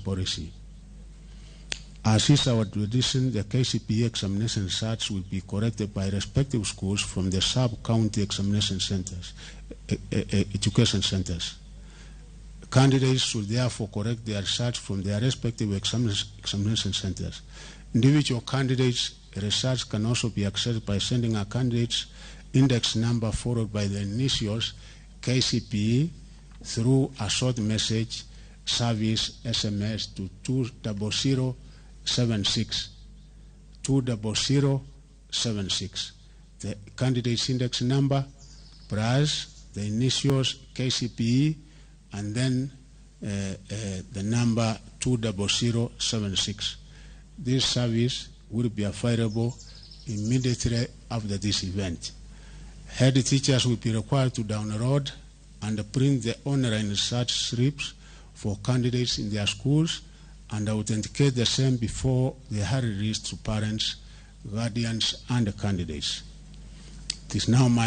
policy. As is our tradition, the KCPE examination results will be corrected by respective schools from the sub-county examination centers, education centers. Candidates should therefore correct their results from their respective examination centers. Individual candidates' results can also be accessed by sending a candidate's index number followed by the initials KCPE through a short message service SMS to 20076. 20076. The candidate's index number plus the initials KCPE and then the number 20076. This service will be available immediately after this event. Head teachers will be required to download and print the online research slips for candidates in their schools and authenticate the same before they are released to parents, guardians, and candidates. It is now my